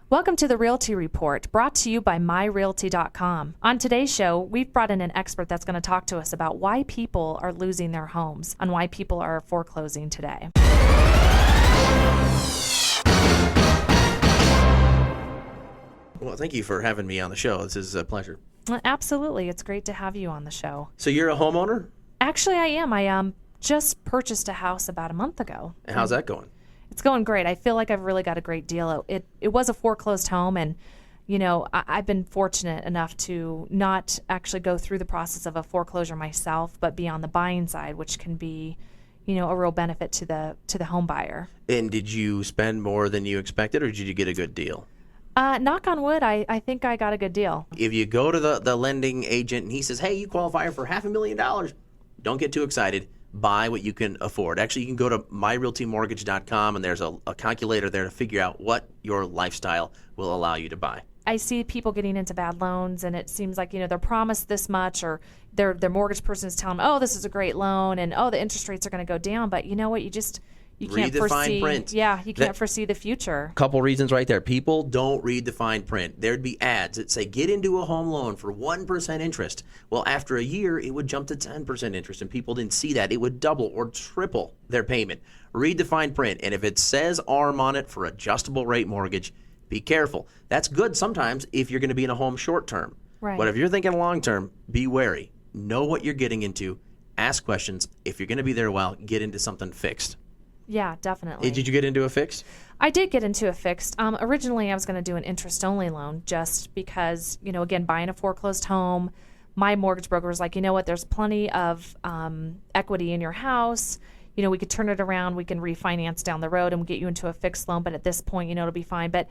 Welcome to the Realty Report, brought to you by MyRealty.com. On today's show, we've brought in an expert that's going to talk to us about why people are losing their homes and why people are foreclosing today. Well, thank you for having me on the show. This is a pleasure. Absolutely. It's great to have you on the show. So you're a homeowner? Actually, I am. I just purchased a house about a month ago. And how's that going? It's going great. I feel like I've really got a great deal. It was a foreclosed home, and I've been fortunate enough to not actually go through the process of a foreclosure myself, but be on the buying side, which can be, a real benefit to the home buyer. And did you spend more than you expected, or did you get a good deal? Knock on wood, I think I got a good deal. If you go to the lending agent and he says, hey, you qualify for $500,000, don't get too excited. Buy what you can afford. Actually, you can go to myrealtymortgage.com, and there's a calculator there to figure out what your lifestyle will allow you to buy. I see people getting into bad loans, and it seems like, they're promised this much, or their mortgage person is telling them, oh, this is a great loan, and oh, the interest rates are going to go down. But you know what? You can't read the fine print. Yeah, you can't foresee the future. Couple reasons right there. People don't read the fine print. There'd be ads that say, get into a home loan for 1% interest. Well, after a year, it would jump to 10% interest, and people didn't see that. It would double or triple their payment. Read the fine print, and if it says ARM on it for adjustable rate mortgage, be careful. That's good sometimes if you're going to be in a home short term. Right. But if you're thinking long term, be wary. Know what you're getting into. Ask questions. If you're going to be there a while, get into something fixed. Yeah, definitely. Did you get into a fixed? I did get into a fixed. Originally, I was going to do an interest-only loan just because, again, buying a foreclosed home, my mortgage broker was like, you know what, there's plenty of equity in your house. We could turn it around. We can refinance down the road and get you into a fixed loan. But at this point, it'll be fine. But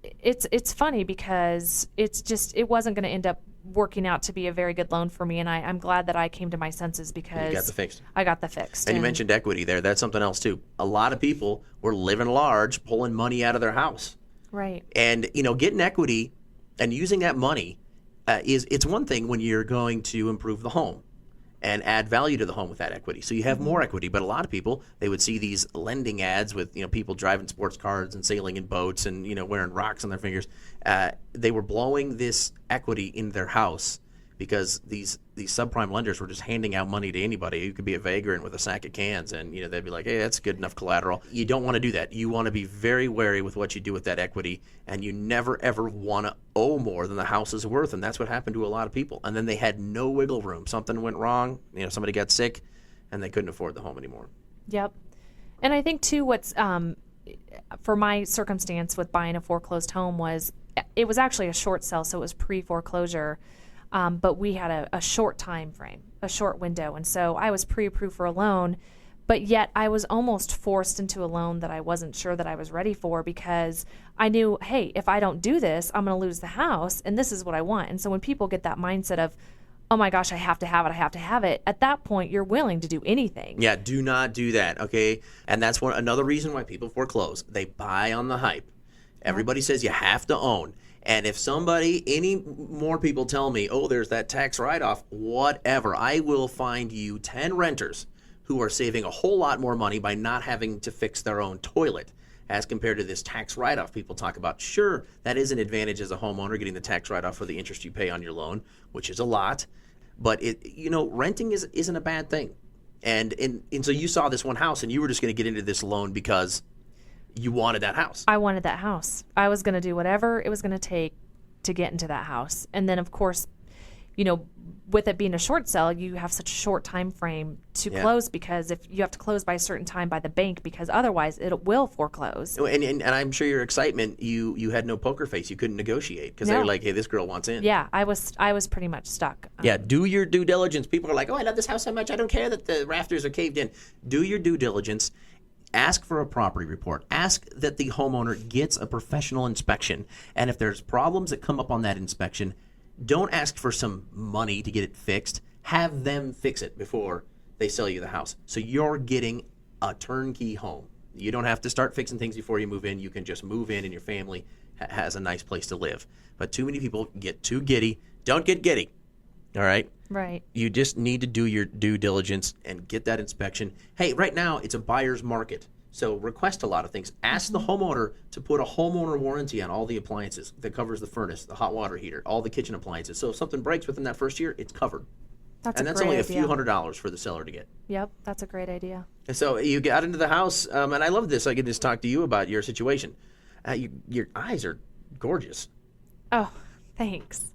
it's funny because it wasn't going to end up working out to be a very good loan for me, and I'm glad that I came to my senses because you got the fixed. I got the fixed. And you mentioned equity there. That's something else too. A lot of people were living large, pulling money out of their house. Right. And getting equity and using that money it's one thing when you're going to improve the home and add value to the home with that equity. So you have more equity. But a lot of people, they would see these lending ads with people driving sports cars and sailing in boats and wearing rocks on their fingers. They were blowing this equity in their house because these subprime lenders were just handing out money to anybody. You could be a vagrant with a sack of cans, and they'd be like, hey, that's good enough collateral. You don't want to do that. You want to be very wary with what you do with that equity, and you never, ever want to owe more than the house is worth, and that's what happened to a lot of people. And then they had no wiggle room. Something went wrong, somebody got sick, and they couldn't afford the home anymore. Yep. And I think, too, what's for my circumstance with buying a foreclosed home was it was actually a short sale, so it was pre-foreclosure. But we had a short time frame, a short window. And so I was pre-approved for a loan, but yet I was almost forced into a loan that I wasn't sure that I was ready for because I knew, hey, if I don't do this, I'm going to lose the house, and this is what I want. And so when people get that mindset of, oh my gosh, I have to have it, at that point, you're willing to do anything. Yeah, do not do that, okay? And that's another reason why people foreclose. They buy on the hype. Everybody says you have to own. And if any more people tell me, oh, there's that tax write-off, whatever, I will find you 10 renters who are saving a whole lot more money by not having to fix their own toilet as compared to this tax write-off people talk about. Sure, that is an advantage as a homeowner, getting the tax write-off for the interest you pay on your loan, which is a lot. But, renting isn't a bad thing. And so you saw this one house, and you were just going to get into this loan because you wanted that house. I wanted that house. I was going to do whatever it was going to take to get into that house. And then, of course, with it being a short sale, you have such a short time frame to close because if you have to close by a certain time by the bank because otherwise it will foreclose. And I'm sure your excitement, you had no poker face. You couldn't negotiate because they were like, hey, this girl wants in. Yeah, I was pretty much stuck. Yeah, do your due diligence. People are like, oh, I love this house so much. I don't care that the rafters are caved in. Do your due diligence. Ask for a property report. Ask that the homeowner gets a professional inspection. And if there's problems that come up on that inspection, don't ask for some money to get it fixed. Have them fix it before they sell you the house. So you're getting a turnkey home. You don't have to start fixing things before you move in. You can just move in and your family has a nice place to live. But too many people get too giddy. Don't get giddy. All right? Right. You just need to do your due diligence and get that inspection. Hey, right now it's a buyer's market. So request a lot of things. Ask the homeowner to put a homeowner warranty on all the appliances that covers the furnace, the hot water heater, all the kitchen appliances. So if something breaks within that first year, it's covered. That's And a that's great only a idea. few $100s for the seller to get. Yep, that's a great idea. And so you got into the house, and I love this. I can just talk to you about your situation. Your eyes are gorgeous. Oh, thanks.